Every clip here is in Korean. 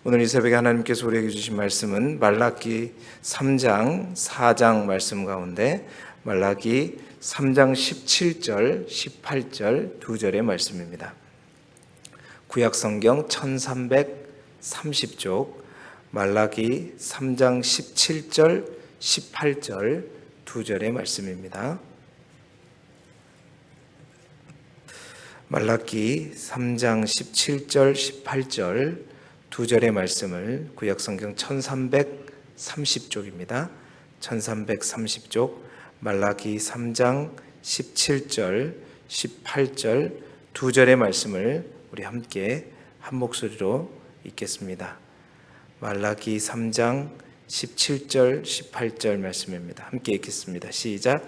오늘 이 새벽에 하나님께서 우리에게 주신 말씀은 말라기 3장 4장 말씀 가운데 말라기 3장 17절 18절 두 절의 말씀입니다. 구약성경 1330쪽 말라기 3장 17절 18절 두 절의 말씀입니다. 말라기 3장 17절 18절 두 절의 말씀을 구약성경 1330쪽입니다. 1330쪽 말라기 3장 17절 18절 두 절의 말씀을 우리 함께 한 목소리로 읽겠습니다. 말라기 3장 17절 18절 말씀입니다. 함께 읽겠습니다. 시작.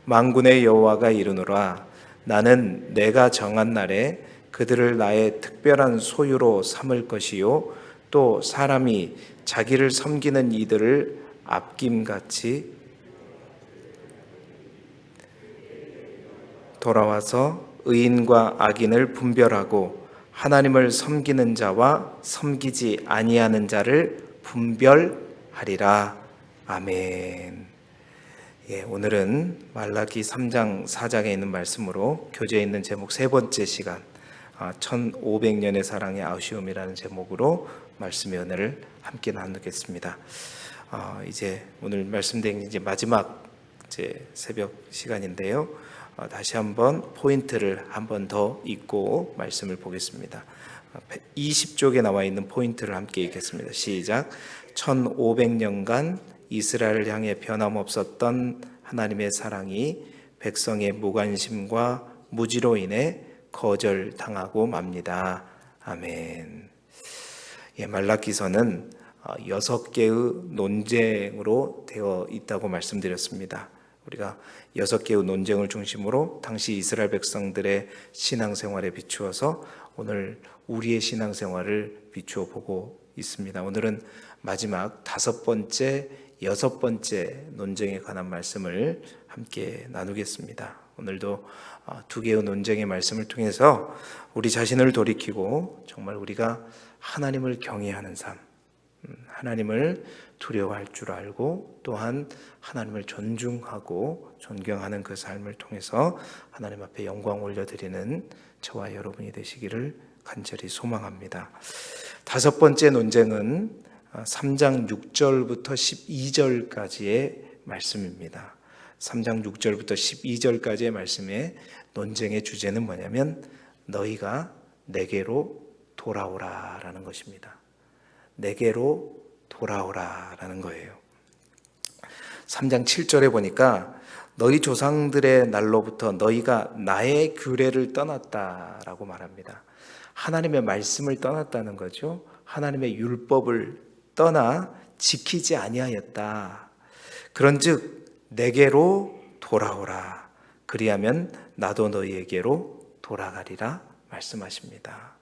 만군의 여호와가 이르노라 나는 내가 정한 날에 그들을 나의 특별한 소유로 삼을 것이요 또 사람이 자기를 섬기는 이들을 앞김같이 돌아와서 의인과 악인을 분별하고 하나님을 섬기는 자와 섬기지 아니하는 자를 분별하리라. 아멘. 오늘은 말라기 3장 4장에 있는 말씀으로 교재에 있는 제목 세 번째 시간 1500년의 사랑의 아쉬움이라는 제목으로 말씀의 은혜를 함께 나누겠습니다. 이제 오늘 말씀드린 이제 마지막 새벽 시간인데요. 다시 한번 포인트를 한 번 더 읽고 말씀을 보겠습니다. 20쪽에 나와 있는 포인트를 함께 읽겠습니다. 시작. 1500년간 이스라엘을 향해 변함없었던 하나님의 사랑이 백성의 무관심과 무지로 인해 거절당하고 맙니다. 아멘. 말라기서는 6개의 논쟁으로 되어 있다고 말씀드렸습니다. 우리가 6개의 논쟁을 중심으로 당시 이스라엘 백성들의 신앙생활에 비추어서 오늘 우리의 신앙생활을 비추어 보고 있습니다. 오늘은 마지막 5번째, 6번째 논쟁에 관한 말씀을 함께 나누겠습니다. 오늘도 2개의 논쟁의 말씀을 통해서 우리 자신을 돌이키고 정말 우리가 하나님을 경외하는 삶, 하나님을 두려워할 줄 알고 또한 하나님을 존중하고 존경하는 그 삶을 통해서 하나님 앞에 영광 올려드리는 저와 여러분이 되시기를 간절히 소망합니다. 5번째 논쟁은 3장 6절부터 12절까지의 말씀입니다. 3장 6절부터 12절까지의 말씀의 논쟁의 주제는 뭐냐면 너희가 내게로 돌아오라라는 것입니다. 내게로 돌아오라라는 거예요. 3장 7절에 보니까 너희 조상들의 날로부터 너희가 나의 규례를 떠났다라고 말합니다. 하나님의 말씀을 떠났다는 거죠. 하나님의 율법을 떠나 지키지 아니하였다. 그런즉 내게로 돌아오라. 그리하면 나도 너희에게로 돌아가리라 말씀하십니다.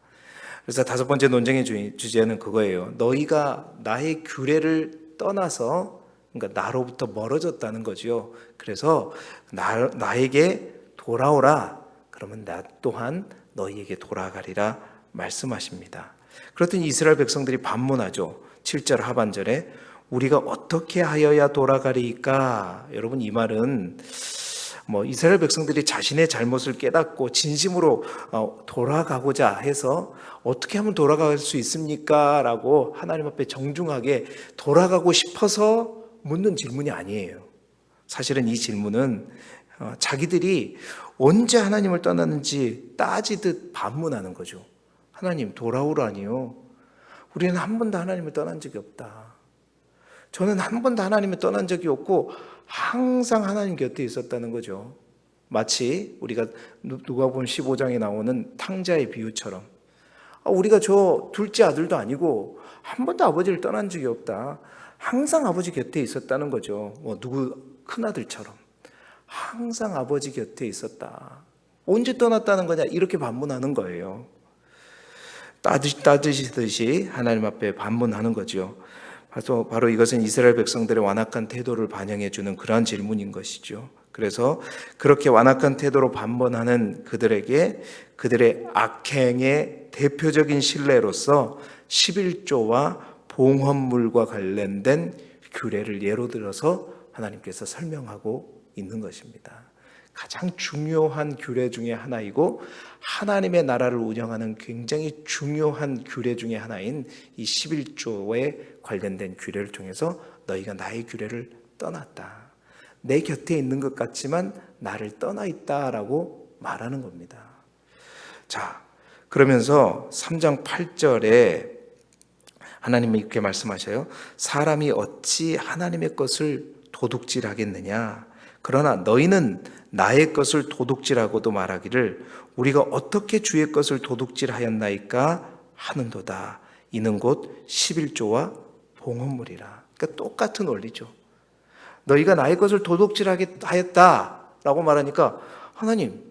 그래서 5번째 논쟁의 주제는 그거예요. 너희가 나의 규례를 떠나서 그러니까 나로부터 멀어졌다는 거죠. 그래서 나에게 돌아오라. 그러면 나 또한 너희에게 돌아가리라 말씀하십니다. 그렇더니 이스라엘 백성들이 반문하죠. 7절 하반절에 우리가 어떻게 하여야 돌아가리까? 여러분 이 말은 이스라엘 백성들이 자신의 잘못을 깨닫고 진심으로 돌아가고자 해서 어떻게 하면 돌아갈 수 있습니까? 라고 하나님 앞에 정중하게 돌아가고 싶어서 묻는 질문이 아니에요. 사실은 이 질문은 자기들이 언제 하나님을 떠났는지 따지듯 반문하는 거죠. 하나님 돌아오라니요. 우리는 한 번도 하나님을 떠난 적이 없다. 저는 한 번도 하나님을 떠난 적이 없고 항상 하나님 곁에 있었다는 거죠. 마치 우리가 누가복음 15장에 나오는 탕자의 비유처럼 우리가 저 둘째 아들도 아니고 한 번도 아버지를 떠난 적이 없다. 항상 아버지 곁에 있었다는 거죠. 누구 큰아들처럼 항상 아버지 곁에 있었다. 언제 떠났다는 거냐 이렇게 반문하는 거예요. 따지듯이 하나님 앞에 반문하는 거죠. 바로 이것은 이스라엘 백성들의 완악한 태도를 반영해 주는 그러한 질문인 것이죠. 그래서 그렇게 완악한 태도로 반번하는 그들에게 그들의 악행의 대표적인 신뢰로서 11조와 봉헌물과 관련된 규례를 예로 들어서 하나님께서 설명하고 있는 것입니다. 가장 중요한 규례 중에 하나이고 하나님의 나라를 운영하는 굉장히 중요한 규례 중에 하나인 이 11조에 관련된 규례를 통해서 너희가 나의 규례를 떠났다. 내 곁에 있는 것 같지만 나를 떠나 있다라고 말하는 겁니다. 자, 그러면서 3장 8절에 하나님이 이렇게 말씀하셔요. 사람이 어찌 하나님의 것을 도둑질하겠느냐. 그러나 너희는 나의 것을 도둑질하고도 말하기를 우리가 어떻게 주의 것을 도둑질하였나이까 하는도다. 이는 곧 11조와 봉헌물이라. 그러니까 똑같은 원리죠. 너희가 나의 것을 도둑질하였다라고 말하니까 하나님,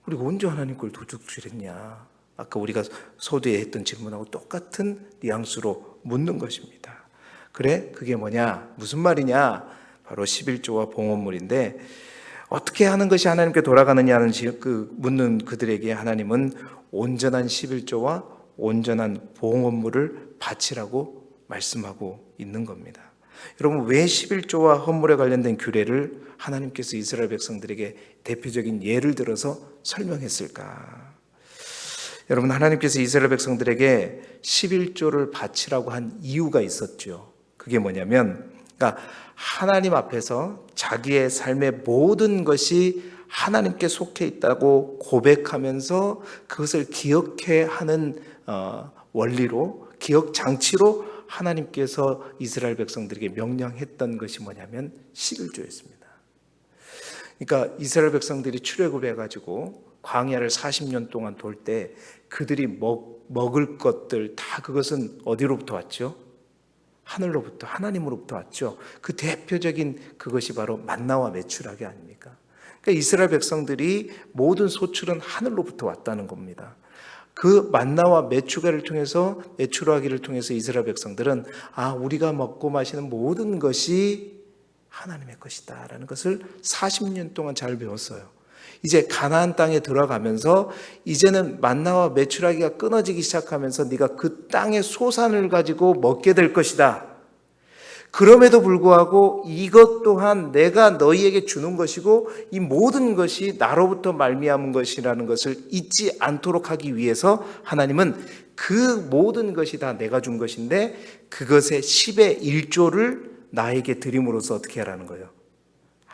우리가 언제 하나님 걸 도둑질했냐. 아까 우리가 소두에 했던 질문하고 똑같은 뉘앙스로 묻는 것입니다. 그래? 그게 뭐냐? 무슨 말이냐? 바로 11조와 봉헌물인데 어떻게 하는 것이 하나님께 돌아가느냐는 묻는 그들에게 하나님은 온전한 11조와 온전한 봉헌물을 바치라고 말씀하고 있는 겁니다. 여러분, 왜 11조와 헌물에 관련된 규례를 하나님께서 이스라엘 백성들에게 대표적인 예를 들어서 설명했을까? 여러분, 하나님께서 이스라엘 백성들에게 11조를 바치라고 한 이유가 있었죠. 그게 뭐냐면, 그러니까 하나님 앞에서 자기의 삶의 모든 것이 하나님께 속해 있다고 고백하면서 그것을 기억해 하는 원리로, 기억 장치로 하나님께서 이스라엘 백성들에게 명령했던 것이 뭐냐면 11조였습니다. 그러니까 이스라엘 백성들이 출애굽을 해가지고 광야를 40년 동안 돌 때 그들이 먹을 것들 다 그것은 어디로부터 왔죠? 하늘로부터, 하나님으로부터 왔죠. 그 대표적인 그것이 바로 만나와 메추라기 아닙니까? 그러니까 이스라엘 백성들이 모든 소출은 하늘로부터 왔다는 겁니다. 그 만나와 메추라기를 통해서 이스라엘 백성들은 우리가 먹고 마시는 모든 것이 하나님의 것이다라는 것을 40년 동안 잘 배웠어요. 이제 가나안 땅에 들어가면서 이제는 만나와 메추라기가 끊어지기 시작하면서 네가 그 땅의 소산을 가지고 먹게 될 것이다. 그럼에도 불구하고 이것 또한 내가 너희에게 주는 것이고 이 모든 것이 나로부터 말미암은 것이라는 것을 잊지 않도록 하기 위해서 하나님은 그 모든 것이 다 내가 준 것인데 그것의 10의 1조를 나에게 드림으로써 어떻게 하라는 거예요?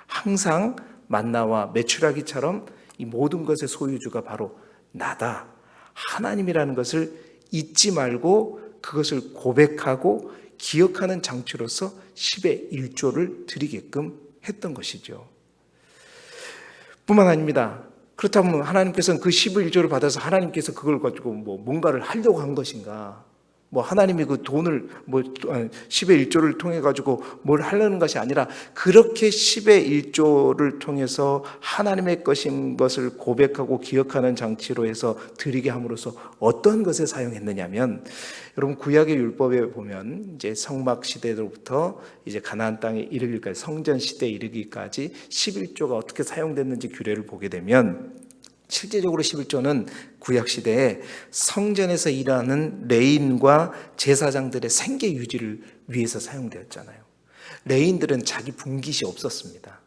항상 만나와 메추라기처럼 이 모든 것의 소유주가 바로 나다. 하나님이라는 것을 잊지 말고 그것을 고백하고 기억하는 장치로서 10의 1조를 드리게끔 했던 것이죠. 뿐만 아닙니다. 그렇다면 하나님께서는 그 10의 1조를 받아서 하나님께서 그걸 가지고 뭔가를 하려고 한 것인가? 하나님이 그 돈을 10의 1조를 통해 가지고 뭘 하려는 것이 아니라 그렇게 10의 1조를 통해서 하나님의 것인 것을 고백하고 기억하는 장치로 해서 드리게 함으로써 어떤 것에 사용했느냐면 여러분 구약의 율법에 보면 이제 성막 시대로부터 이제 가나안 땅에 이르기까지 성전 시대에 이르기까지 11조가 어떻게 사용됐는지 규례를 보게 되면 실제적으로 11조는 구약시대에 성전에서 일하는 레인과 제사장들의 생계 유지를 위해서 사용되었잖아요. 레인들은 자기 분깃이 없었습니다.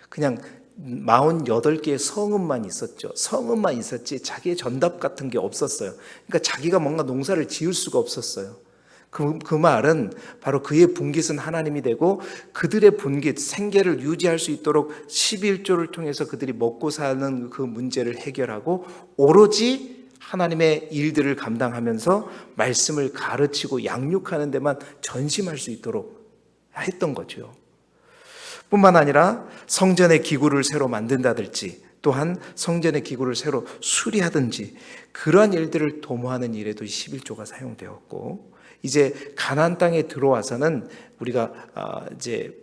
그냥 48개의 성읍만 있었죠. 성읍만 있었지 자기의 전답 같은 게 없었어요. 그러니까 자기가 뭔가 농사를 지을 수가 없었어요. 그 말은 바로 그의 분깃은 하나님이 되고 그들의 분깃, 생계를 유지할 수 있도록 11조를 통해서 그들이 먹고 사는 그 문제를 해결하고 오로지 하나님의 일들을 감당하면서 말씀을 가르치고 양육하는 데만 전심할 수 있도록 했던 거죠. 뿐만 아니라 성전의 기구를 새로 만든다든지 또한 성전의 기구를 새로 수리하든지 그러한 일들을 도모하는 일에도 11조가 사용되었고 이제 가나안 땅에 들어와서는 우리가 이제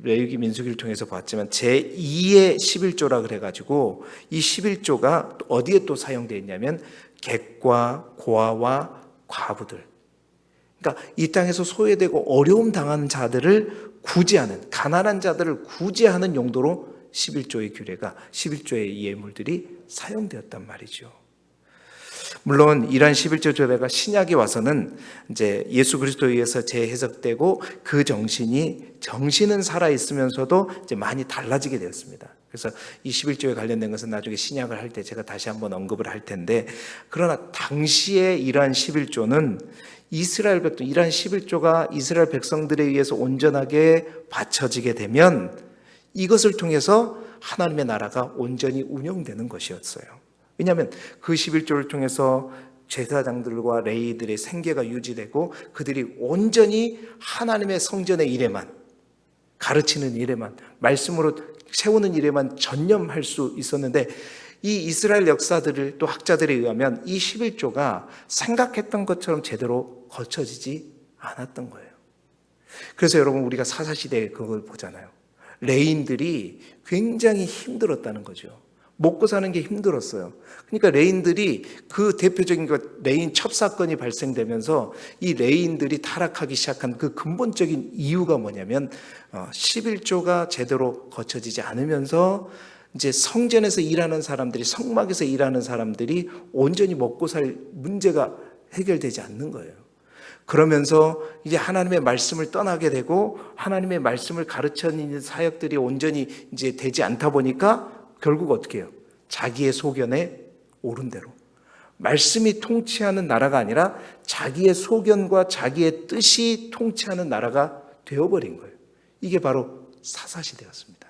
레위기 민수기를 통해서 봤지만 제2의 11조라 그래가지고 이 11조가 어디에 또 사용되어 있냐면 객과 고아와 과부들, 그러니까 이 땅에서 소외되고 어려움 당하는 자들을 구제하는, 가난한 자들을 구제하는 용도로 11조의 규례가 11조의 예물들이 사용되었단 말이죠. 물론 이러한 11조 규례가 신약에 와서는 이제 예수 그리스도에 의해서 재해석되고 그 정신은 살아 있으면서도 이제 많이 달라지게 되었습니다. 그래서 이 11조에 관련된 것은 나중에 신약을 할 때 제가 다시 한번 언급을 할 텐데, 그러나 당시에 이러한 11조는 이스라엘 백성, 이러한 11조가 이스라엘 백성들에 의해서 온전하게 바쳐지게 되면 이것을 통해서 하나님의 나라가 온전히 운영되는 것이었어요. 왜냐하면 그 11조를 통해서 제사장들과 레위들의 생계가 유지되고 그들이 온전히 하나님의 성전의 일에만, 가르치는 일에만, 말씀으로 세우는 일에만 전념할 수 있었는데, 이 이스라엘 역사들을 또 학자들에 의하면 이 11조가 생각했던 것처럼 제대로 거쳐지지 않았던 거예요. 그래서 여러분, 우리가 사사시대에 그걸 보잖아요. 레인들이 굉장히 힘들었다는 거죠. 먹고 사는 게 힘들었어요. 그러니까 레인들이, 그 대표적인 것, 레인 첩사건이 발생되면서 이 레인들이 타락하기 시작한 그 근본적인 이유가 뭐냐면 11조가 제대로 거쳐지지 않으면서 이제 성전에서 일하는 사람들이, 성막에서 일하는 사람들이 온전히 먹고 살 문제가 해결되지 않는 거예요. 그러면서 이제 하나님의 말씀을 떠나게 되고 하나님의 말씀을 가르치는 사역들이 온전히 이제 되지 않다 보니까 결국 어떻게 해요? 자기의 소견에 옳은 대로, 말씀이 통치하는 나라가 아니라 자기의 소견과 자기의 뜻이 통치하는 나라가 되어버린 거예요. 이게 바로 사사시대였습니다.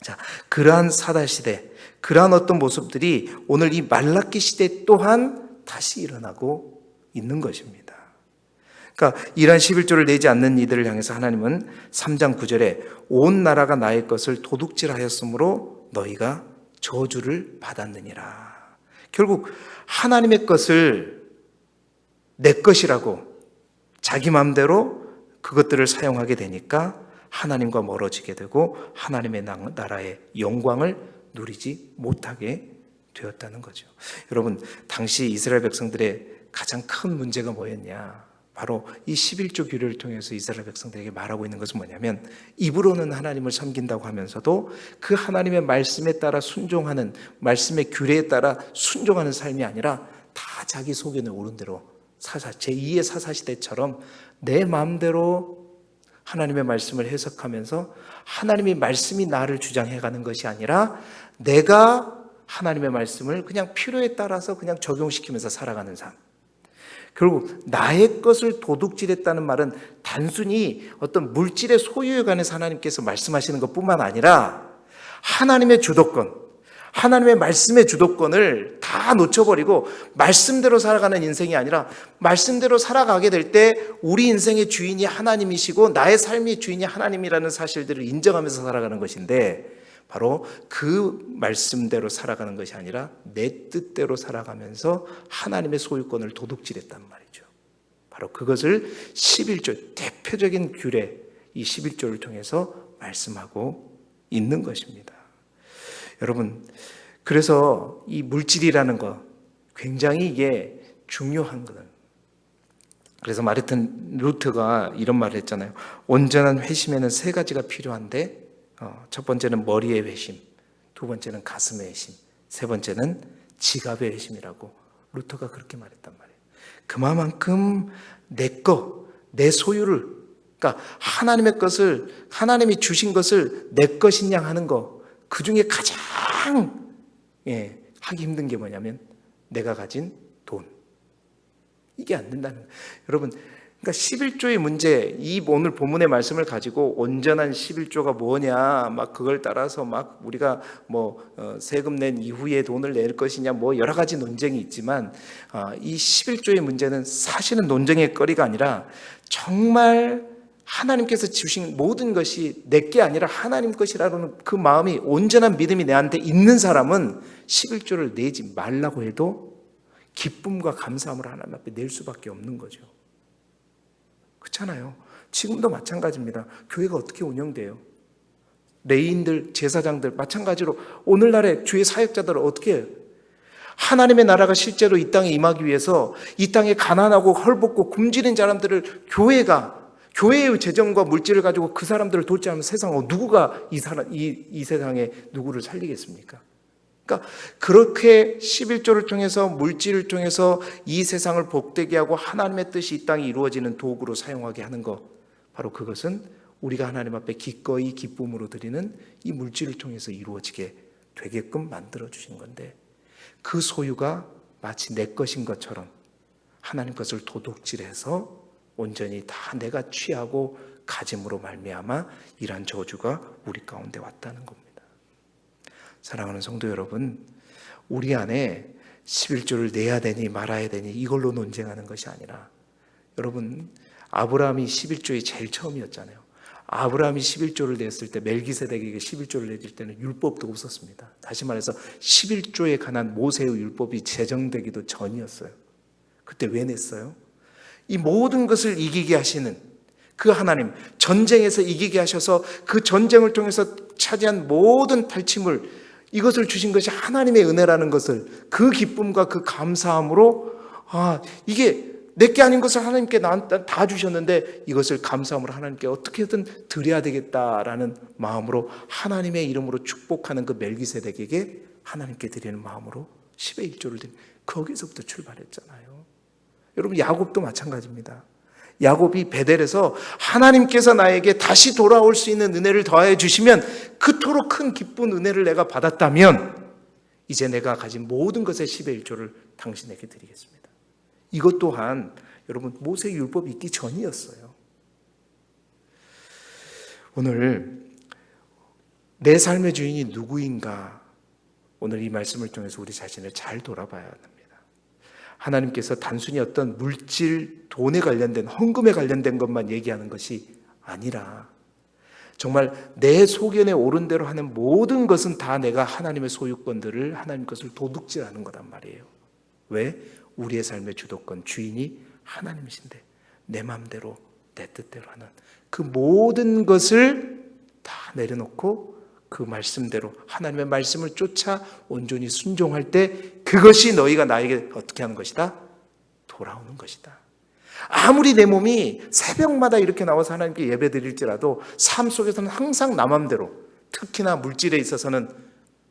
자, 그러한 사사시대, 그러한 어떤 모습들이 오늘 이 말라기 시대 또한 다시 일어나고 있는 것입니다. 그러니까 이러한 11조를 내지 않는 이들을 향해서 하나님은 3장 9절에 온 나라가 나의 것을 도둑질하였으므로 너희가 저주를 받았느니라. 결국 하나님의 것을 내 것이라고 자기 마음대로 그것들을 사용하게 되니까 하나님과 멀어지게 되고 하나님의 나라의 영광을 누리지 못하게 되었다는 거죠. 여러분, 당시 이스라엘 백성들의 가장 큰 문제가 뭐였냐? 바로 이 11조 규례를 통해서 이스라엘 백성들에게 말하고 있는 것은 뭐냐면, 입으로는 하나님을 섬긴다고 하면서도 그 하나님의 말씀에 따라 순종하는, 말씀의 규례에 따라 순종하는 삶이 아니라 다 자기 소견에 옳은 대로 제2의 사사시대처럼 내 마음대로 하나님의 말씀을 해석하면서 하나님의 말씀이 나를 주장해가는 것이 아니라 내가 하나님의 말씀을 그냥 필요에 따라서 그냥 적용시키면서 살아가는 삶. 결국 나의 것을 도둑질했다는 말은 단순히 어떤 물질의 소유에 관해서 하나님께서 말씀하시는 것뿐만 아니라 하나님의 주도권, 하나님의 말씀의 주도권을 다 놓쳐버리고 말씀대로 살아가는 인생이 아니라 말씀대로 살아가게 될 때 우리 인생의 주인이 하나님이시고 나의 삶의 주인이 하나님이라는 사실들을 인정하면서 살아가는 것인데, 바로 그 말씀대로 살아가는 것이 아니라 내 뜻대로 살아가면서 하나님의 소유권을 도둑질했단 말이죠. 바로 그것을 11조, 대표적인 규례, 이 11조를 통해서 말씀하고 있는 것입니다. 여러분, 그래서 이 물질이라는 것 굉장히 이게 중요한 거예요. 그래서 마르틴 루터가 이런 말을 했잖아요. 온전한 회심에는 세 가지가 필요한데, 첫 번째는 머리의 회심, 두 번째는 가슴의 회심, 세 번째는 지갑의 회심이라고 루터가 그렇게 말했단 말이에요. 그만큼 내 소유를, 그러니까 하나님의 것을, 하나님이 주신 것을 내 것인 양 하는 거, 그 중에 가장 하기 힘든 게 뭐냐면 내가 가진 돈. 이게 안 된다는 거예요. 여러분, 그러니까 11조의 문제, 이 오늘 본문의 말씀을 가지고 온전한 11조가 뭐냐, 막 그걸 따라서 막 우리가 세금 낸 이후에 돈을 낼 것이냐, 여러 가지 논쟁이 있지만, 이 11조의 문제는 사실은 논쟁의 거리가 아니라 정말 하나님께서 주신 모든 것이 내게 아니라 하나님 것이라는 그 마음이, 온전한 믿음이 내한테 있는 사람은 11조를 내지 말라고 해도 기쁨과 감사함으로 하나님 앞에 낼 수밖에 없는 거죠. 그렇잖아요. 지금도 마찬가지입니다. 교회가 어떻게 운영돼요? 레위인들, 제사장들 마찬가지로 오늘날의 주의 사역자들은 어떻게 해요? 하나님의 나라가 실제로 이 땅에 임하기 위해서 이 땅에 가난하고 헐벗고 굶주린 사람들을 교회의 재정과 물질을 가지고 그 사람들을 돕지 않으면 세상 누구가 이 세상에 누구를 살리겠습니까? 그러니까 그렇게 11조를 통해서 물질을 통해서 이 세상을 복되게 하고 하나님의 뜻이 이 땅에 이루어지는 도구로 사용하게 하는 것, 바로 그것은 우리가 하나님 앞에 기꺼이 기쁨으로 드리는 이 물질을 통해서 이루어지게 되게끔 만들어 주신 건데, 그 소유가 마치 내 것인 것처럼 하나님 것을 도둑질해서 온전히 다 내가 취하고 가짐으로 말미암아 이러한 저주가 우리 가운데 왔다는 겁니다. 사랑하는 성도 여러분, 우리 안에 11조를 내야 되니 말아야 되니 이걸로 논쟁하는 것이 아니라, 여러분, 아브라함이 11조의 제일 처음이었잖아요. 아브라함이 11조를 냈을 때, 멜기세덱에게 11조를 내줄 때는 율법도 없었습니다. 다시 말해서 11조에 관한 모세의 율법이 제정되기도 전이었어요. 그때 왜 냈어요? 이 모든 것을 이기게 하시는 그 하나님, 전쟁에서 이기게 하셔서 그 전쟁을 통해서 차지한 모든 발침을, 이것을 주신 것이 하나님의 은혜라는 것을, 그 기쁨과 그 감사함으로, 이게 내게 아닌 것을 하나님께 나한테 다 주셨는데 이것을 감사함으로 하나님께 어떻게든 드려야 되겠다라는 마음으로 하나님의 이름으로 축복하는 그 멜기세덱에게 하나님께 드리는 마음으로 10의 1조를 드린, 거기서부터 출발했잖아요. 여러분, 야곱도 마찬가지입니다. 야곱이 베델에서 하나님께서 나에게 다시 돌아올 수 있는 은혜를 더하여 주시면, 그토록 큰 기쁜 은혜를 내가 받았다면 이제 내가 가진 모든 것의 10의 1조를 당신에게 드리겠습니다. 이것 또한 여러분, 모세의 율법이 있기 전이었어요. 오늘 내 삶의 주인이 누구인가, 오늘 이 말씀을 통해서 우리 자신을 잘 돌아봐야 합니다. 하나님께서 단순히 어떤 물질, 돈에 관련된, 헌금에 관련된 것만 얘기하는 것이 아니라, 정말 내 소견에 오른 대로 하는 모든 것은 다 내가 하나님의 소유권들을, 하나님 것을 도둑질하는 거란 말이에요. 왜? 우리의 삶의 주도권, 주인이 하나님이신데 내 마음대로 내 뜻대로 하는 그 모든 것을 다 내려놓고 그 말씀대로 하나님의 말씀을 쫓아 온전히 순종할 때, 그것이 너희가 나에게 어떻게 하는 것이다? 돌아오는 것이다. 아무리 내 몸이 새벽마다 이렇게 나와서 하나님께 예배 드릴지라도 삶 속에서는 항상 나 마음대로, 특히나 물질에 있어서는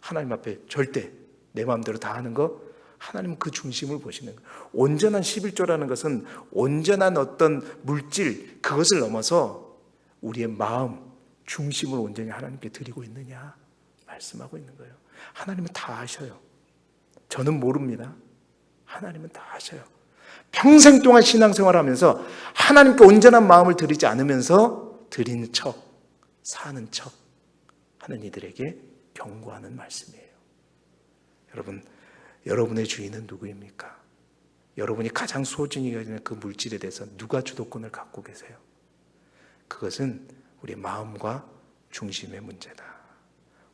하나님 앞에 절대 내 마음대로 다 하는 거, 하나님은 그 중심을 보시는 거예요. 온전한 11조라는 것은 온전한 어떤 물질, 그것을 넘어서 우리의 마음 중심을 온전히 하나님께 드리고 있느냐 말씀하고 있는 거예요. 하나님은 다 아셔요. 저는 모릅니다. 하나님은 다 아셔요. 평생 동안 신앙생활하면서 하나님께 온전한 마음을 드리지 않으면서 드리는 척, 사는 척 하는 이들에게 경고하는 말씀이에요. 여러분, 여러분의 주인은 누구입니까? 여러분이 가장 소중히 여기는 그 물질에 대해서 누가 주도권을 갖고 계세요? 그것은 우리 마음과 중심의 문제다.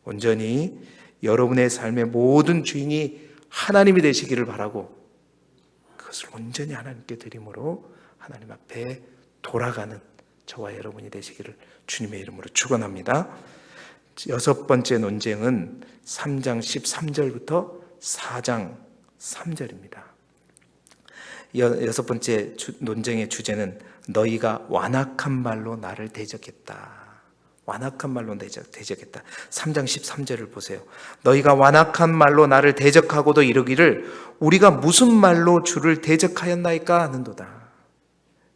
온전히 여러분의 삶의 모든 주인이 하나님이 되시기를 바라고, 그것을 온전히 하나님께 드림으로 하나님 앞에 돌아가는 저와 여러분이 되시기를 주님의 이름으로 축원합니다. 여섯 번째 논쟁은 3장 13절부터 4장 3절입니다. 여섯 번째 논쟁의 주제는 너희가 완악한 말로 나를 대적했다. 완악한 말로 대적했다. 3장 13절을 보세요. 너희가 완악한 말로 나를 대적하고도 이르기를 우리가 무슨 말로 주를 대적하였나이까 하는도다.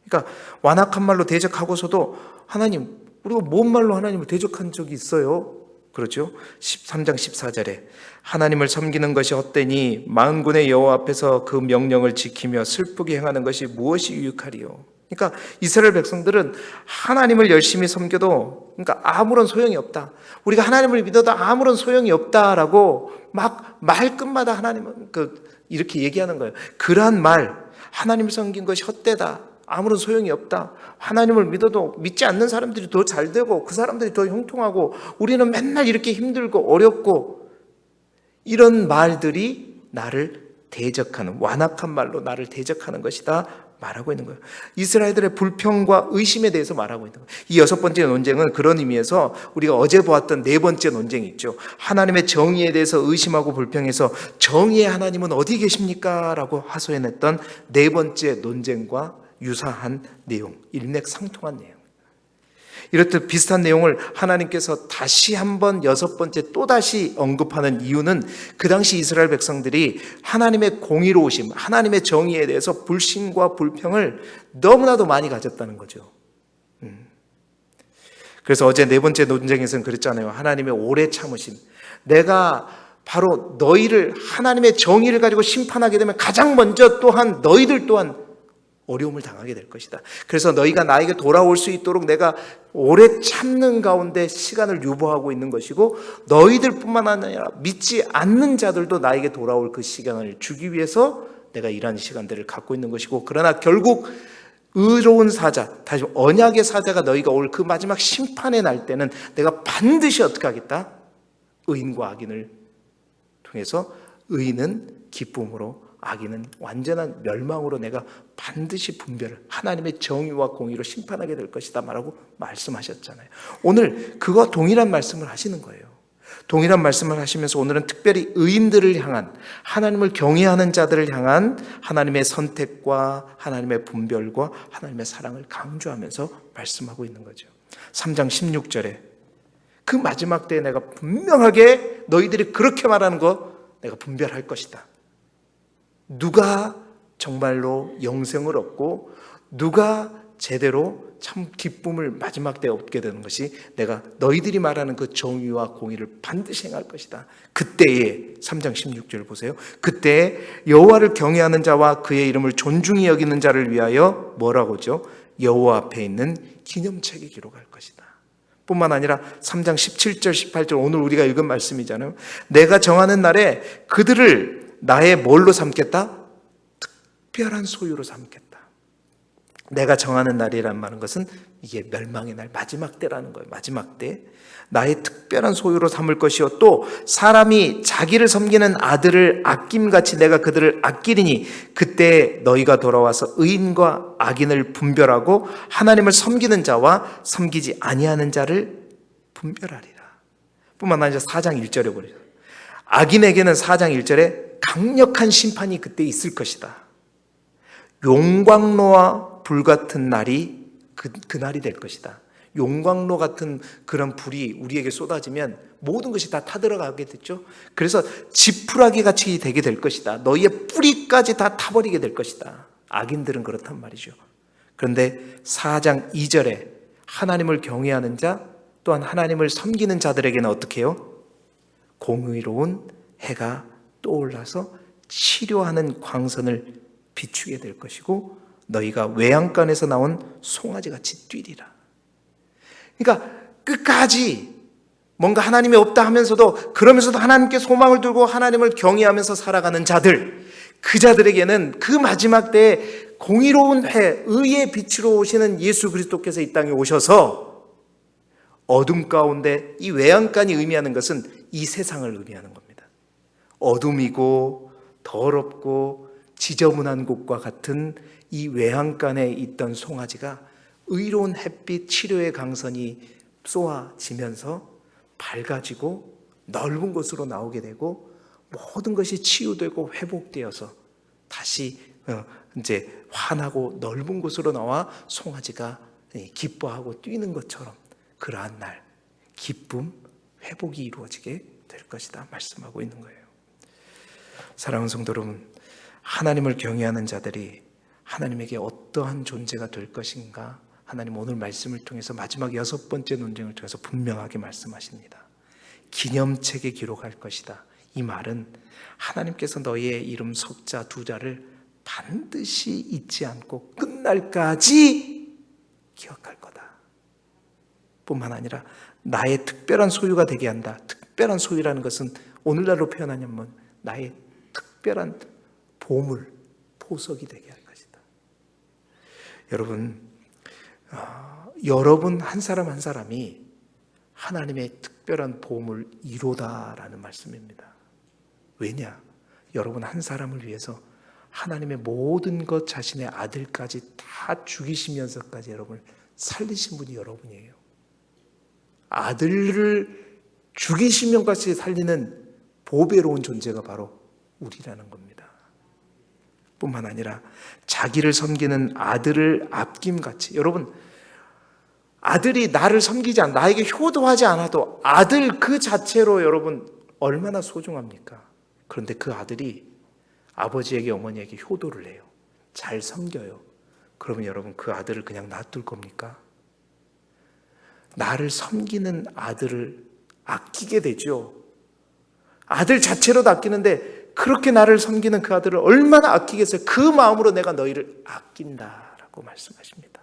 그러니까 완악한 말로 대적하고서도 하나님, 우리가 뭔 말로 하나님을 대적한 적이 있어요? 그렇죠? 13장 14절에 하나님을 섬기는 것이 헛되니 만군의 여호와 앞에서 그 명령을 지키며 슬프게 행하는 것이 무엇이 유익하리요? 그러니까 이스라엘 백성들은 하나님을 열심히 섬겨도, 그러니까 아무런 소용이 없다. 우리가 하나님을 믿어도 아무런 소용이 없다라고 막 말끝마다 하나님은 이렇게 얘기하는 거예요. 그러한 말, 하나님을 섬긴 것이 헛되다. 아무런 소용이 없다. 하나님을 믿어도 믿지 않는 사람들이 더 잘되고 그 사람들이 더 형통하고 우리는 맨날 이렇게 힘들고 어렵고, 이런 말들이 나를 대적하는, 완악한 말로 나를 대적하는 것이다 말하고 있는 거예요. 이스라엘들의 불평과 의심에 대해서 말하고 있는 거예요. 이 여섯 번째 논쟁은 그런 의미에서 우리가 어제 보았던 네 번째 논쟁이 있죠. 하나님의 정의에 대해서 의심하고 불평해서 정의의 하나님은 어디 계십니까? 라고 하소연했던 네 번째 논쟁과 유사한 내용, 일맥상통한 내용. 이렇듯 비슷한 내용을 하나님께서 다시 한번 6번째 또다시 언급하는 이유는 그 당시 이스라엘 백성들이 하나님의 공의로우심, 하나님의 정의에 대해서 불신과 불평을 너무나도 많이 가졌다는 거죠. 그래서 어제 4번째 논쟁에서는 그랬잖아요. 하나님의 오래 참으심. 내가 바로 너희를 하나님의 정의를 가지고 심판하게 되면 가장 먼저 또한 너희들 또한 어려움을 당하게 될 것이다. 그래서 너희가 나에게 돌아올 수 있도록 내가 오래 참는 가운데 시간을 유보하고 있는 것이고, 너희들뿐만 아니라 믿지 않는 자들도 나에게 돌아올 그 시간을 주기 위해서 내가 이러한 시간들을 갖고 있는 것이고, 그러나 결국 의로운 사자, 다시 언약의 사자가 너희가 올 그 마지막 심판의 날 때는 내가 반드시 어떻게 하겠다? 의인과 악인을 통해서 의인은 기쁨으로, 악인은 완전한 멸망으로 내가 반드시 분별을, 하나님의 정의와 공의로 심판하게 될 것이다 라고 말씀하셨잖아요. 오늘 그와 동일한 말씀을 하시는 거예요. 동일한 말씀을 하시면서 오늘은 특별히 의인들을 향한, 하나님을 경외하는 자들을 향한 하나님의 선택과 하나님의 분별과 하나님의 사랑을 강조하면서 말씀하고 있는 거죠. 3장 16절에 그 마지막 때에 내가 분명하게 너희들이 그렇게 말하는 거 내가 분별할 것이다. 누가 정말로 영생을 얻고 누가 제대로 참 기쁨을 마지막 때에 얻게 되는 것이 내가 너희들이 말하는 그 정의와 공의를 반드시 행할 것이다. 그때에 3장 16절 보세요. 그때 여호와를 경외하는 자와 그의 이름을 존중히 여기는 자를 위하여 뭐라고죠? 여호와 앞에 있는 기념책에 기록할 것이다. 뿐만 아니라 3장 17절 18절 오늘 우리가 읽은 말씀이잖아요. 내가 정하는 날에 그들을 나의 뭘로 삼겠다? 특별한 소유로 삼겠다. 내가 정하는 날이란 말은 것은 이게 멸망의 날, 마지막 때라는 거예요. 마지막 때 나의 특별한 소유로 삼을 것이요, 또 사람이 자기를 섬기는 아들을 아낌같이 내가 그들을 아끼리니 그때 너희가 돌아와서 의인과 악인을 분별하고 하나님을 섬기는 자와 섬기지 아니하는 자를 분별하리라. 뿐만 아니라 4장 1절에 보세요. 악인에게는 4장 1절에 강력한 심판이 그때 있을 것이다. 용광로와 불같은 날이 그 날이 될 것이다. 용광로 같은 그런 불이 우리에게 쏟아지면 모든 것이 다 타들어가게 됐죠. 그래서 지푸라기 같이 되게 될 것이다. 너희의 뿌리까지 다 타버리게 될 것이다. 악인들은 그렇단 말이죠. 그런데 4장 2절에 하나님을 경외하는 자, 또한 하나님을 섬기는 자들에게는 어떻게 해요? 공의로운 해가 떠올라서 치료하는 광선을 비추게 될 것이고 너희가 외양간에서 나온 송아지같이 뛰리라. 그러니까 끝까지 뭔가 하나님이 없다 하면서도, 그러면서도 하나님께 소망을 두고 하나님을 경외하면서 살아가는 자들, 그 자들에게는 그 마지막 때에 공의로운 해, 의의 빛으로 오시는 예수 그리스도께서 이 땅에 오셔서 어둠 가운데, 이 외양간이 의미하는 것은 이 세상을 의미하는 겁니다. 어둠이고 더럽고 지저분한 곳과 같은 이 외양간에 있던 송아지가 의로운 햇빛 치료의 강선이 쏘아지면서 밝아지고 넓은 곳으로 나오게 되고 모든 것이 치유되고 회복되어서 다시 이제 환하고 넓은 곳으로 나와 송아지가 기뻐하고 뛰는 것처럼 그러한 날 기쁨, 회복이 이루어지게 될 것이다 말씀하고 있는 거예요. 사랑하는 성도 여러분, 하나님을 경외하는 자들이 하나님에게 어떠한 존재가 될 것인가, 하나님 오늘 말씀을 통해서 마지막 6번째 논쟁을 통해서 분명하게 말씀하십니다. 기념책에 기록할 것이다. 이 말은 하나님께서 너희의 이름 석자 2자를 반드시 잊지 않고 끝날까지 기억할 거다. 뿐만 아니라 나의 특별한 소유가 되게 한다. 특별한 소유라는 것은 오늘날로 표현하냐면 나의 특별한 보물, 보석이 되게 할 것이다. 여러분 한 사람 한 사람이 하나님의 특별한 보물 1호다라는 말씀입니다. 왜냐? 여러분 한 사람을 위해서 하나님의 모든 것, 자신의 아들까지 다 죽이시면서까지 여러분을 살리신 분이 여러분이에요. 아들을 죽이시면까지 살리는 보배로운 존재가 바로 우리라는 겁니다. 뿐만 아니라 자기를 섬기는 아들을 아낌같이, 여러분 아들이 나를 섬기지 않아, 나에게 효도하지 않아도 아들 그 자체로 여러분 얼마나 소중합니까? 그런데 그 아들이 아버지에게 어머니에게 효도를 해요. 잘 섬겨요. 그러면 여러분 그 아들을 그냥 놔둘 겁니까? 나를 섬기는 아들을 아끼게 되죠. 아들 자체로도 아끼는데 그렇게 나를 섬기는 그 아들을 얼마나 아끼겠어요. 그 마음으로 내가 너희를 아낀다라고 말씀하십니다.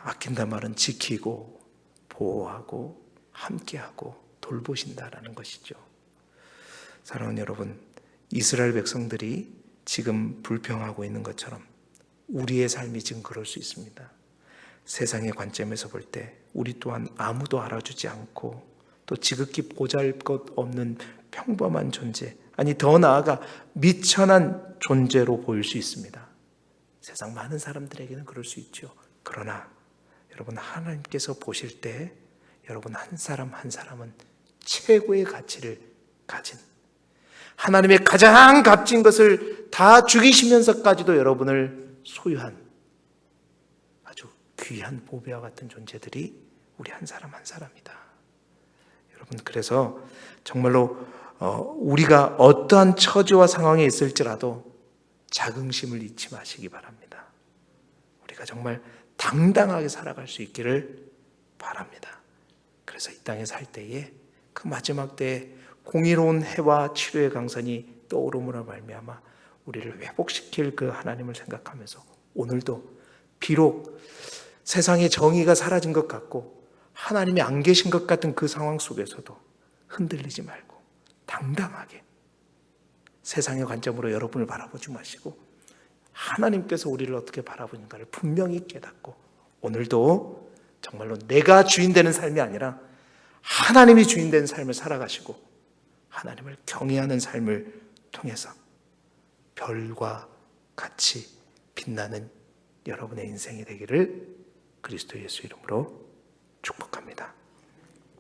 아낀다 말은 지키고 보호하고 함께하고 돌보신다라는 것이죠. 사랑하는 여러분, 이스라엘 백성들이 지금 불평하고 있는 것처럼 우리의 삶이 지금 그럴 수 있습니다. 세상의 관점에서 볼 때 우리 또한 아무도 알아주지 않고 또 지극히 보잘것없는 평범한 존재, 아니 더 나아가 미천한 존재로 보일 수 있습니다. 세상 많은 사람들에게는 그럴 수 있죠. 그러나 여러분 하나님께서 보실 때 여러분 한 사람 한 사람은 최고의 가치를 가진, 하나님의 가장 값진 것을 다 죽이시면서까지도 여러분을 소유한 아주 귀한 보배와 같은 존재들이 우리 한 사람 한 사람이다. 여러분, 그래서 정말로 우리가 어떠한 처지와 상황에 있을지라도 자긍심을 잊지 마시기 바랍니다. 우리가 정말 당당하게 살아갈 수 있기를 바랍니다. 그래서 이 땅에 살 때에 그 마지막 때에 공의로운 해와 치료의 강선이 떠오름으로 말미암아 우리를 회복시킬 그 하나님을 생각하면서 오늘도 비록 세상의 정의가 사라진 것 같고 하나님이 안 계신 것 같은 그 상황 속에서도 흔들리지 말고 당당하게 세상의 관점으로 여러분을 바라보지 마시고 하나님께서 우리를 어떻게 바라보는가를 분명히 깨닫고 오늘도 정말로 내가 주인 되는 삶이 아니라 하나님이 주인 되는 삶을 살아가시고 하나님을 경외하는 삶을 통해서 별과 같이 빛나는 여러분의 인생이 되기를 그리스도 예수 이름으로 축복합니다.